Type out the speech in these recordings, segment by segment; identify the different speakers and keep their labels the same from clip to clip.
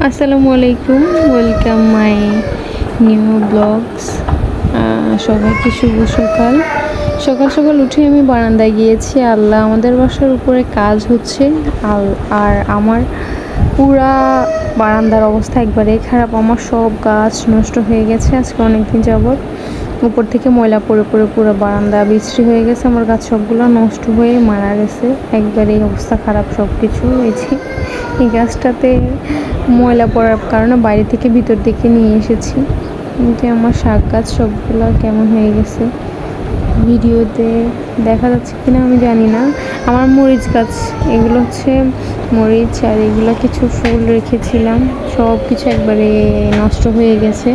Speaker 1: আসসালামু আলাইকুম, welcome my new blogs. সবাইকে শুভ সকাল। সকাল সকাল উঠে আমি বারান্দায় গিয়েছি। আল্লাহ, আমাদের বাসার উপরে কাজ হচ্ছে আর আমার পুরা বারান্দার অবস্থা একবারে খারাপ। আমার সব গাছ নষ্ট হয়ে গেছে আজকে অনেকদিন যাবৎ। উপর থেকে ময়লা পড়ে পড়ে পুরো বারান্দা বিশ্রী হয়ে গেছে। আমার গাছ সবগুলো নষ্ট হয়ে মারা গেছে, একবারে অবস্থা খারাপ সব কিছু। এই গাছটাতে ময়লা পড়ার কারণে বাইরে থেকে ভিতর দিকে নিয়ে এসেছি। যে আমার শাক গাছ সবগুলো কেমন হয়ে গেছে, ভিডিওতে দেখা যাচ্ছে কিনা আমি জানি না। আমার মরিচ গাছ, এগুলো হচ্ছে মরিচ, আর এগুলো কিছু ফুল রেখেছিলাম, সব কিছু একবারে নষ্ট হয়ে গেছে।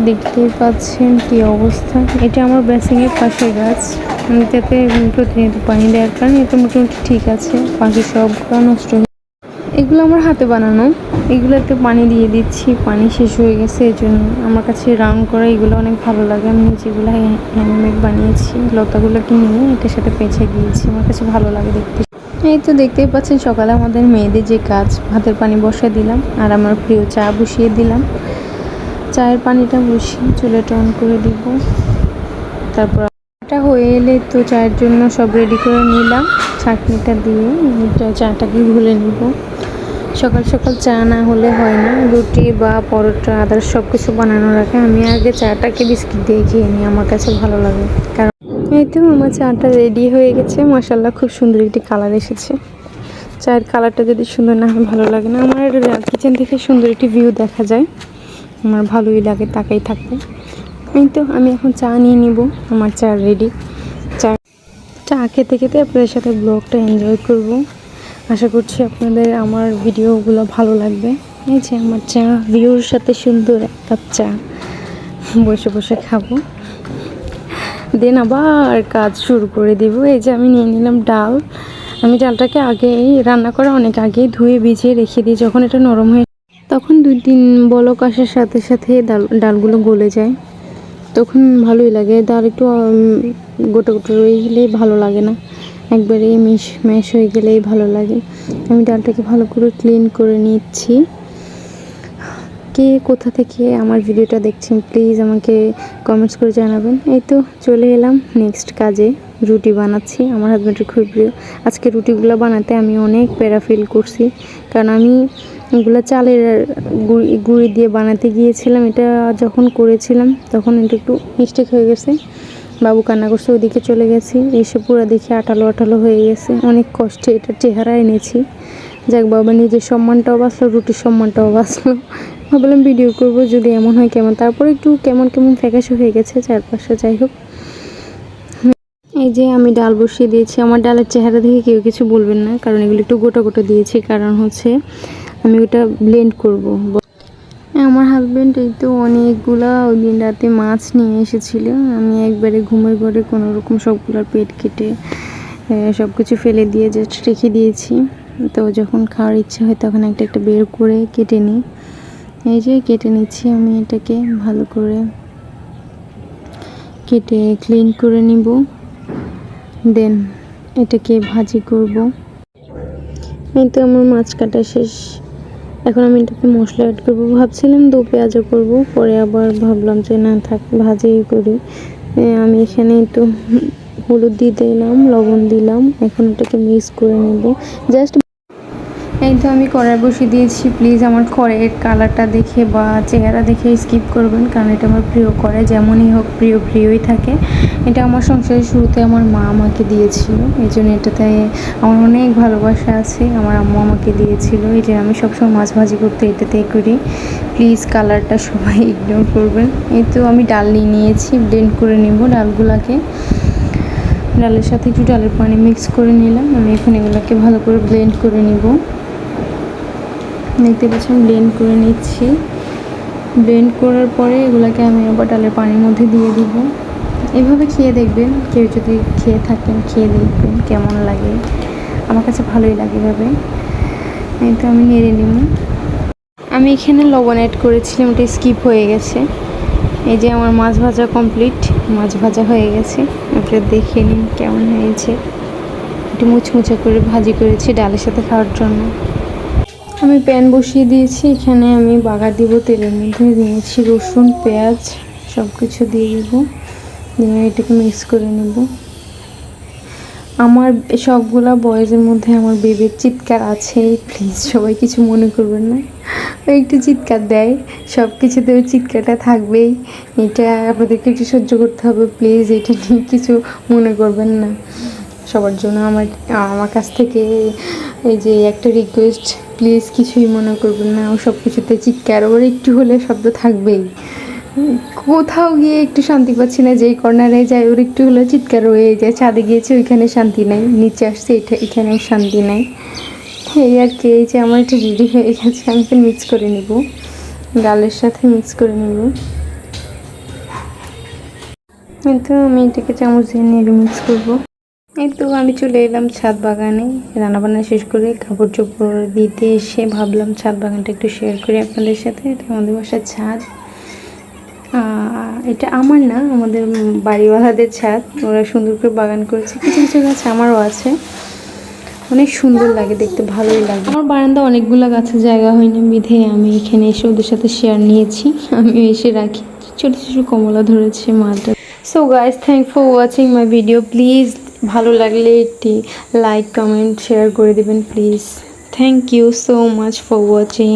Speaker 1: দেখতেই পাচ্ছেন কি অবস্থা। এটা আমার বেসিংয়ের পাশে গাছ, এটাতে প্রতিনিয়ত পানি দেওয়ার কারণে এটা মোটামুটি ঠিক আছে। বাকি সবগুলো নষ্ট হয়ে, এগুলো আমার হাতে বানানো, এগুলোতে পানি দিয়ে দিচ্ছি, পানি শেষ হয়ে গেছে। এই জন্য আমার কাছে রাউন্ড করা এগুলো অনেক ভালো লাগে। আমি যেগুলো হ্যান্ডমেড বানিয়েছি, লতাগুলোকে নিয়ে এটার সাথে পেঁচে দিয়েছি, আমার কাছে ভালো লাগে দেখতে। এই তো দেখতেই পাচ্ছেন সকালে আমাদের মেয়েদের যে কাজ, ভাতের পানি বসিয়ে দিলাম আর আমার প্রিয় চা বসিয়ে দিলাম। চায়ের পানিটা বসিয়ে চুলাটা অন করে দিব। তারপর চাটা হয়ে এলে তো চায়ের জন্য সব রেডি করে নিলাম। ছাঁকনিটা দিয়ে চাটাকে ঘুলে নিব। সকাল সকাল চা না হলে হয় না, রুটি বা পরোটা আদার্স সব কিছু বানানোর আগে আমি আগে চাটাকে বিস্কিট দিয়ে খেয়ে নিই, আমার কাছে ভালো লাগে। কারণ এই তো আমার চাটা রেডি হয়ে গেছে, মাশাআল্লাহ খুব সুন্দর একটি কালার এসেছে। চায়ের কালারটা যদি সুন্দর না হয় ভালো লাগে না। আমার কিচেন থেকে সুন্দর একটি ভিউ দেখা যায়, আমার ভালোই লাগে তাকাই থাকতে। এই তো আমি এখন চা নিয়ে নিব, আমার চা রেডি। চা খেতে খেতে আপনাদের সাথে ব্লগটা এনজয় করব। আশা করছি আপনাদের আমার ভিডিওগুলো ভালো লাগবে। এই যে আমার চা, ভিউর সাথে সুন্দর এক কাপ চা বসে বসে খাবো, দেন আবার কাজ শুরু করে দিব। এই যে আমি নিয়ে নিলাম ডাল। আমি ডালটাকে আগেই রান্না করা অনেক আগেই ধুয়ে ভিজিয়ে রেখে দিই। যখন এটা নরম হয়ে তখন 2-3 বলক আসার সাথে সাথে ডালগুলো গলে যায়, তখন ভালোই লাগে। ডাল একটু গোটা গোটা রয়ে গেলেই ভালো লাগে না, একবারে ম্যাশ হয়ে গেলেই ভালো লাগে। আমি ডালটাকে ভালো করে ক্লিন করে নিচ্ছি। কে কোথা থেকে আমার ভিডিওটা দেখছেন প্লিজ আমাকে কমেন্টস করে জানাবেন। এই তো চলে এলাম নেক্সট কাজে। রুটি বানাচ্ছি, আমার হাজব্যান্ডের খুব প্রিয়। আজকে রুটিগুলো বানাতে আমি অনেক প্যারা ফিল করছি, কারণ আমি এগুলো চালের গুঁড়ি দিয়ে বানাতে গিয়েছিলাম। এটা যখন করেছিলাম তখন এটা একটু মিস্টেক হয়ে গেছে, বাবু কান্না করছে, ওইদিকে চলে গেছি, এসে পুরো দেখে আঠালো আঠালো হয়ে গেছে। অনেক কষ্টে এটা চেহারা এনেছি। যাক বাবা, নিজের সম্মানটাও বাঁচলো, রুটির সম্মানটাও বাঁচলো। ভাবলাম ভিডিও করব, যদি এমন হয় কেমন। তারপরে একটু কেমন কেমন ফ্যাকাশে হয়ে গেছে চারপাশে, যাই হোক। এই যে আমি ডাল বসিয়ে দিয়েছি। আমার ডালের চেহারা দেখে কেউ কিছু বলবেন না, কারণ এগুলো একটু গোটা গোটা দিয়েছি, কারণ হচ্ছে আমি ওটা ব্লেন্ড করব। আমার হাজব্যান্ড এই তো অনেকগুলা ওই দিন রাতে মাছ নিয়ে এসেছিল। আমি একবারে ঘুমের ঘরে কোনো রকম সবগুলোর পেট কেটে সব কিছু ফেলে দিয়ে জাস্ট রেখে দিয়েছি। তো যখন খাওয়ার ইচ্ছা হয় তখন একটা একটা বের করে কেটে নিই। এই যে কেটে নিচ্ছি আমি, এটাকে ভালো করে কেটে ক্লিন করে নিব, দেন এটাকে ভাজি করব। এই তো আমার মাছ কাটা শেষ। এখন আমি এটাকে মশলা অ্যাড করবো। ভাবছিলাম 2 পেঁয়াজও করবো, পরে আবার ভাবলাম যে না থাক, ভাজিই করি। আমি এখানে একটু হলুদ দিয়ে দিলাম, লবণ দিলাম। এখন এটাকে মিক্স করে নেব জাস্ট। এই তো আমি কড়াই বসিয়ে দিয়েছি। প্লিজ আমার কড়াইয়ের কালারটা দেখে বা চেহারা দেখে স্কিপ করবেন, কারণ এটা আমার প্রিয় কড়াই, যেমনই হোক প্রিয়ই থাকে। এটা আমার সংসারের শুরুতে আমার মা আমাকে দিয়েছিল, এই জন্য এটাতে আমার অনেক ভালোবাসা আছে। আমার আম্মু আমাকে দিয়েছিল, এই যে আমি সবসময় মাছ ভাজি করতে এটাতেই করি। প্লিজ কালারটা সবাই ইগনোর করবেন। এই তো আমি ডাল নিয়েছি, ব্লেন্ড করে নেব ডালগুলোকে। ডালের সাথে একটু ডালের পানি মিক্স করে নিলাম। আমি এখন এগুলোকে ভালো করে ব্লেন্ড করে নিব। দেখতে পাচ্ছেন ব্লেন্ড করে নিচ্ছি। ব্লেন্ড করার পরে এগুলোকে আমি আবার ডালের পানির মধ্যে দিয়ে দিব। এভাবে খেয়ে দেখবেন, কেউ যদি খেয়ে থাকেন খেয়ে দেখবেন কেমন লাগে। আমার কাছে ভালোই লাগে এভাবে। এই তো আমি নেড়ে নিব। আমি এখানে লবণ অ্যাড করেছিলাম, ওটা স্কিপ হয়ে গেছে। এই যে আমার মাছ ভাজা কমপ্লিট, মাছ ভাজা হয়ে গেছে। আপনারা দেখে নিন কেমন হয়েছে। একটু মুচমুচে করে ভাজি করেছি ডালের সাথে খাওয়ার জন্য। আমি প্যান বসিয়ে দিয়েছি, এখানে আমি বাগার দিব। তেলের মধ্যে দিয়েছি রসুন, পেঁয়াজ সব কিছু দিয়ে দেবো, দিয়ে এটাকে মিক্স করে নেব। আমার সবগুলা বয়েজের মধ্যে আমার বেবির চিৎকার আছে, প্লিজ সবাই কিছু মনে করবেন না। ও একটু চিৎকার দেয়, সব কিছুতে ওই চিৎকারটা থাকবেই। এটা আপনাদেরকে একটু সহ্য করতে হবে, প্লিজ এটা নিয়ে কিছু মনে করবেন না। সবার জন্য আমার আমার কাছ থেকে এই যে একটা রিকোয়েস্ট, প্লিজ কিছুই মনে করবেন না। ও সব কিছুতে চিৎকার, ওর একটু হলে শব্দ থাকবেই। কোথাও গিয়ে একটু শান্তি পাচ্ছি না, যেই কর্নারে যাই ওর একটু হলে চিৎকার হয়ে যায়। ছাদে গিয়েছে ওইখানে শান্তি নাই, নিচে আসছে এখানেও শান্তি নাই। এই আর কি। এই যে আমার একটু রেডি হয়ে গেছে, আমি তো মিক্স করে নিব, ডালের সাথে মিক্স করে নিব। এই তো আমি এটাকে চামচ দিয়ে নিয়ে মিক্স করবো। এই তো আমি চলে এলাম ছাদ বাগানে, রান্নাবান্না শেষ করে কাপড় চোপড় দিতে এসে ভাবলাম ছাদ বাগানটা একটু শেয়ার করি আপনাদের সাথে। এটা আমাদের বাসার ছাদ, এটা আমার না, আমাদের বাড়িওয়ালাদের ছাদ। ওরা সুন্দর করে বাগান করেছে, কিছু কিছু গাছ আমারও আছে, অনেক সুন্দর লাগে দেখতে, ভালোই লাগে। আমার বারান্দা অনেকগুলো গাছের জায়গা হয়নি, বিধে আমি এখানে এসে ওদের সাথে শেয়ার নিয়েছি। আমি এসে রাখি, ছোটো ছোটো কমলা ধরেছে মালটা। So guys, thank for watching my video. Please ভালো লাগলে একটি লাইক, কমেন্ট, শেয়ার করে দেবেন please. Thank you so much for watching.